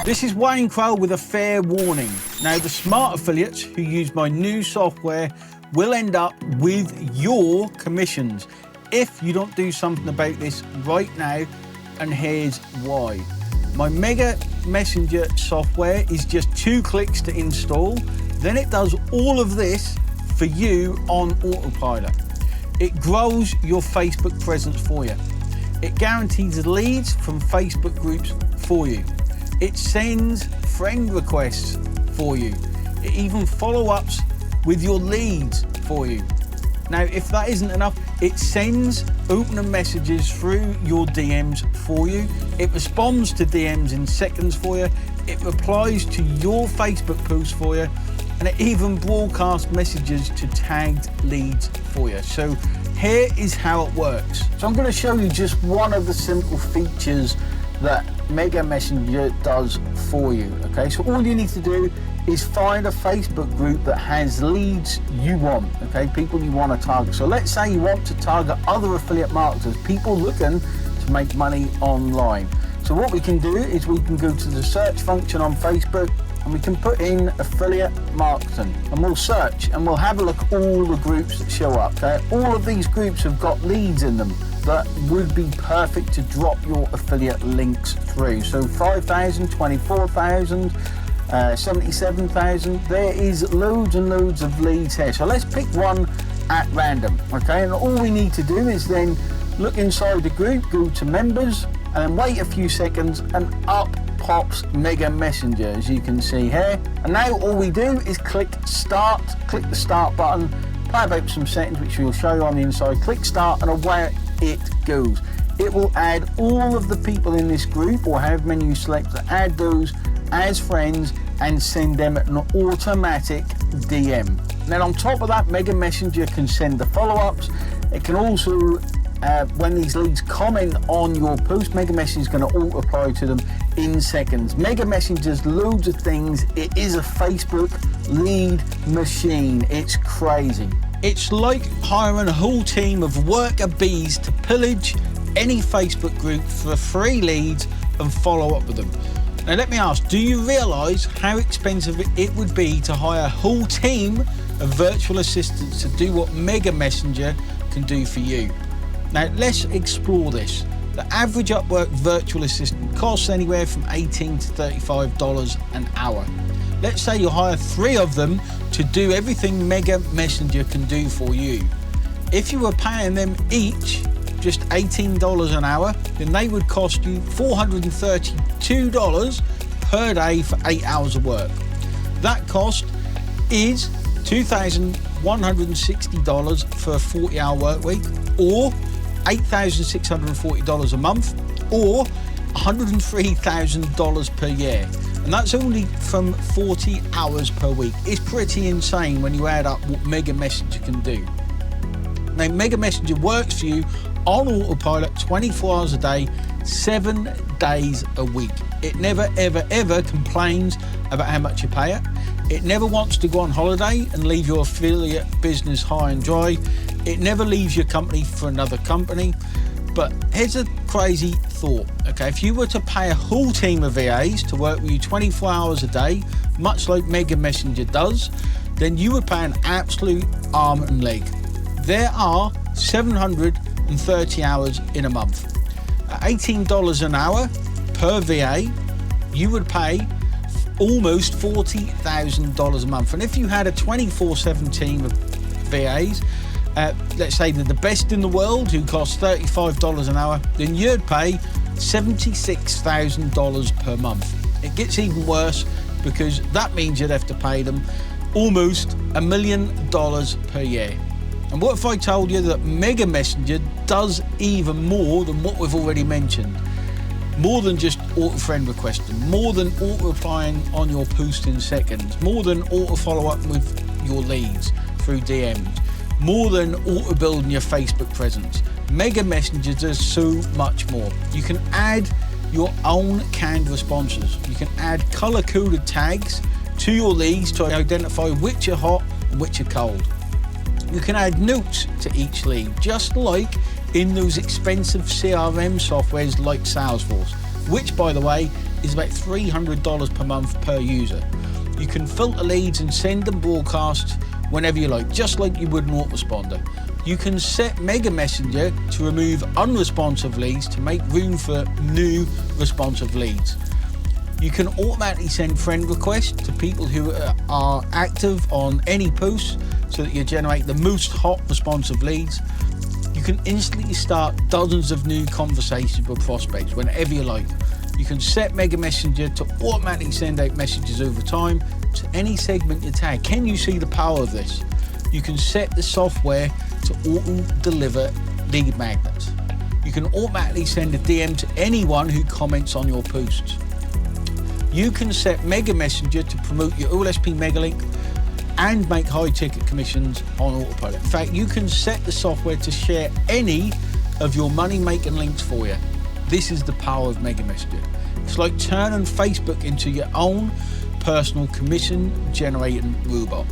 This is Wayne Crowell with a fair warning. Now, the smart affiliates who use my new software will end up with your commissions if you don't do something about this right now, and here's why. My Mega Messenger software is just 2 clicks to install, then it does all of this for you on autopilot. It grows your Facebook presence for you. It guarantees leads from Facebook groups for you. It sends friend requests for you. It even follow-ups with your leads for you. Now, if that isn't enough, it sends opener messages through your DMs for you. It responds to DMs in seconds for you. It replies to your Facebook posts for you. And it even broadcasts messages to tagged leads for you. So here is how it works. So I'm going to show you just one of the simple features that Mega Messenger does for you. Okay, so all you need to do is find a Facebook group that has leads you want, okay, people you want to target. So let's say you want to target other affiliate marketers, people looking to make money online. So what we can do is we can go to the search function on Facebook and we can put in affiliate marketing, and we'll search and we'll have a look at all the groups that show up. Okay, all of these groups have got leads in them that would be perfect to drop your affiliate links through. So 5,000, 24,000, 77,000. There is loads and loads of leads here. So let's pick one at random. Okay, and all we need to do is then look inside the group, go to members, and then wait a few seconds, and up pops Mega Messenger, as you can see here. And now all we do is click start, click the start button, play about some settings which we'll show you on the inside, click start, and away it goes. It will add all of the people in this group, or however many you select, to add those as friends and send them an automatic DM. Then on top of that, Mega Messenger can send the follow-ups. It can also, when these leads comment on your post, Mega Messenger is going to auto-apply to them in seconds. Mega Messenger's loads of things. It is a Facebook lead machine. It's crazy. It's like hiring a whole team of worker bees to pillage any Facebook group for free leads and follow up with them. Now let me ask, do you realise how expensive it would be to hire a whole team of virtual assistants to do what Mega Messenger can do for you? Now let's explore this. The average Upwork virtual assistant costs anywhere from $18 to $35 an hour. Let's say you hire 3 of them to do everything Mega Messenger can do for you. If you were paying them each just $18 an hour, then they would cost you $432 per day for 8 hours of work. That cost is $2,160 for a 40-hour work week, or $8,640 a month, or $103,000 per year. And that's only from 40 hours per week. It's pretty insane when you add up what Mega Messenger can do. Now, Mega Messenger works for you on autopilot 24 hours a day, 7 days a week. It never, ever, ever complains about how much you pay it. It never wants to go on holiday and leave your affiliate business high and dry. It never leaves your company for another company. But here's a crazy thought, okay? If you were to pay a whole team of VAs to work with you 24 hours a day, much like Mega Messenger does, then you would pay an absolute arm and leg. There are 730 hours in a month. At $18 an hour per VA, you would pay almost $40,000 a month. And if you had a 24/7 team of VAs, let's say they're the best in the world, who cost $35 an hour, then you'd pay $76,000 per month. It gets even worse, because that means you'd have to pay them almost $1 million per year. And what if I told you that Mega Messenger does even more than what we've already mentioned? More than just auto friend requesting, more than auto replying on your post in seconds, more than auto follow up with your leads through DMs, more than auto building your Facebook presence. Mega Messenger does so much more. You can add your own canned responses. You can add color coded tags to your leads to identify which are hot and which are cold. You can add notes to each lead, just like in those expensive CRM softwares like Salesforce, which, by the way, is about $300 per month per user. You can filter leads and send them broadcasts whenever you like, just like you would an autoresponder. You can set Mega Messenger to remove unresponsive leads to make room for new responsive leads. You can automatically send friend requests to people who are active on any posts so that you generate the most hot responsive leads. You can instantly start dozens of new conversations with prospects whenever you like. You can set Mega Messenger to automatically send out messages over time to any segment you tag. Can you see the power of this? You can set the software to auto-deliver lead magnets. You can automatically send a DM to anyone who comments on your posts. You can set Mega Messenger to promote your OLSP Megalink and make high ticket commissions on autopilot. In fact, you can set the software to share any of your money making links for you. This is the power of Mega Messenger. It's like turning Facebook into your own personal commission generating robot.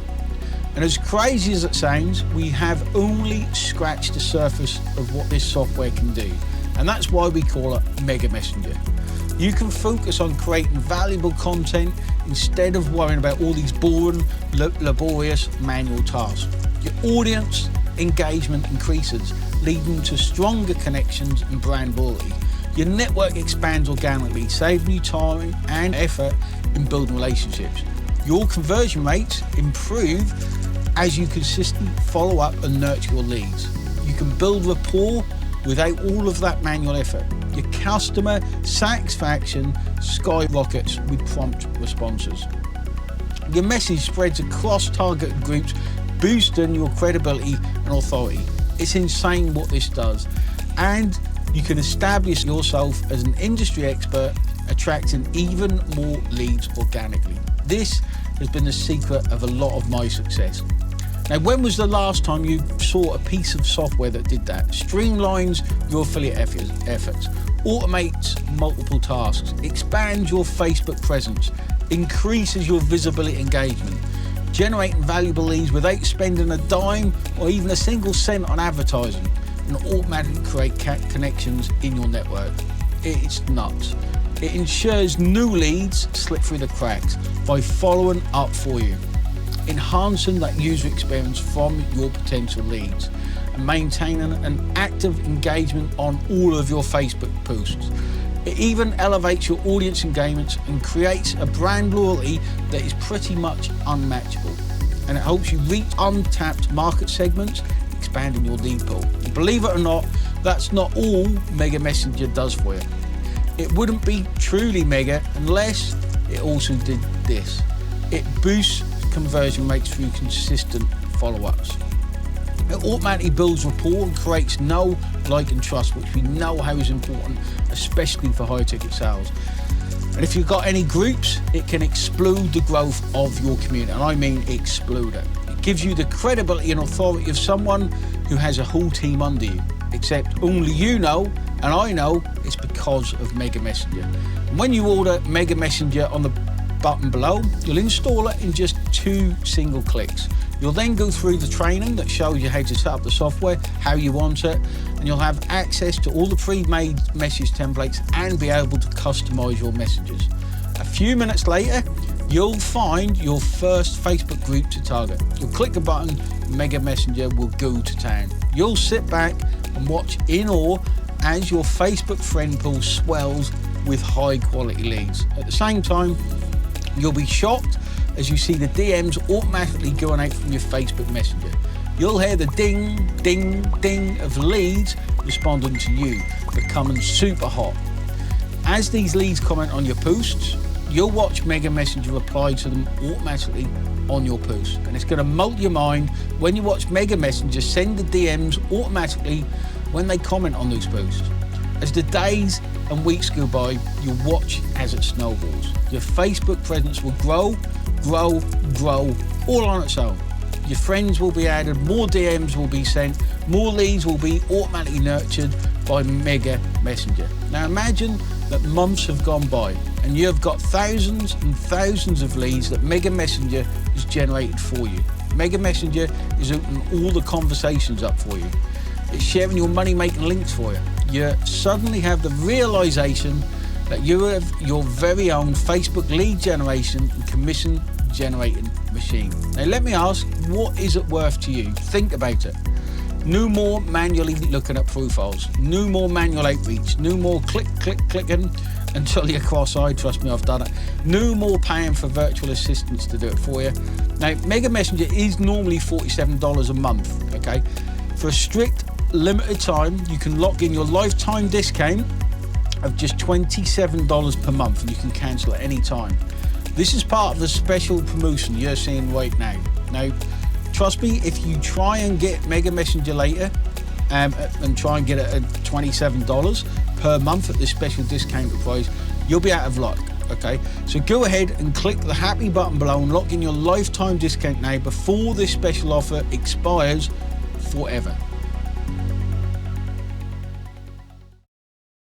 And as crazy as it sounds, we have only scratched the surface of what this software can do. And that's why we call it Mega Messenger. You can focus on creating valuable content instead of worrying about all these boring, laborious manual tasks. Your audience engagement increases, leading to stronger connections and brand loyalty. Your network expands organically, saving you time and effort in building relationships. Your conversion rates improve as you consistently follow up and nurture your leads. You can build rapport without all of that manual effort. Your customer satisfaction skyrockets with prompt responses. Your message spreads across targeted groups, boosting your credibility and authority. It's insane what this does. And you can establish yourself as an industry expert, attracting even more leads organically. This has been the secret of a lot of my success. Now, when was the last time you saw a piece of software that did that? Streamlines your affiliate efforts, automates multiple tasks, expands your Facebook presence, increases your visibility engagement, generating valuable leads without spending a dime or even a single cent on advertising, and automatically create connections in your network. It's nuts. It ensures new leads slip through the cracks by following up for you, enhancing that user experience from your potential leads, and maintaining an active engagement on all of your Facebook posts. It even elevates your audience engagements and creates a brand loyalty that is pretty much unmatchable. And it helps you reach untapped market segments, expanding your lead pool. And believe it or not, that's not all Mega Messenger does for you. It wouldn't be truly mega unless it also did this. It boosts conversion rates through consistent follow-ups. It automatically builds rapport and creates know, like and trust, which we know how is important, especially for high ticket sales. And if you've got any groups, it can explode the growth of your community, and I mean explode it. It gives you the credibility and authority of someone who has a whole team under you, except only you know, and I know it's because of Mega Messenger. And when you order Mega Messenger on the button below, you'll install it in just 2 single clicks. You'll then go through the training that shows you how to set up the software, how you want it, and you'll have access to all the pre-made message templates and be able to customize your messages. A few minutes later, you'll find your first Facebook group to target. You'll click a button, Mega Messenger will go to town. You'll sit back and watch in awe as your Facebook friend pool swells with high quality leads. At the same time, you'll be shocked as you see the DMs automatically going out from your Facebook Messenger. You'll hear the ding, ding, ding of leads responding to you, becoming super hot. As these leads comment on your posts, you'll watch Mega Messenger reply to them automatically on your post. And it's going to melt your mind when you watch Mega Messenger send the DMs automatically when they comment on those posts. As the days and weeks go by, you'll watch as it snowballs. Your Facebook presence will grow, grow, grow, all on its own. Your friends will be added, more DMs will be sent, more leads will be automatically nurtured by Mega Messenger. Now imagine that months have gone by and you've got thousands and thousands of leads that Mega Messenger has generated for you. Mega Messenger is opening all the conversations up for you. It's sharing your money-making links for you. You suddenly have the realization that you have your very own Facebook lead generation and commission generating machine. Now let me ask, what is it worth to you? Think about it. No more manually looking at profiles, no more manual outreach, no more clicking until you're cross-eyed. Trust me, I've done it. No more paying for virtual assistants to do it for you. Now, Mega Messenger is normally $47 a month, okay? For a strict limited time, you can lock in your lifetime discount of just $27 per month, and you can cancel at any time. This is part of the special promotion you're seeing right now. Now, trust me, if you try and get Mega Messenger later and try and get it at $27 per month at this special discounted price, you'll be out of luck, okay? So go ahead and click the happy button below and lock in your lifetime discount now before this special offer expires forever.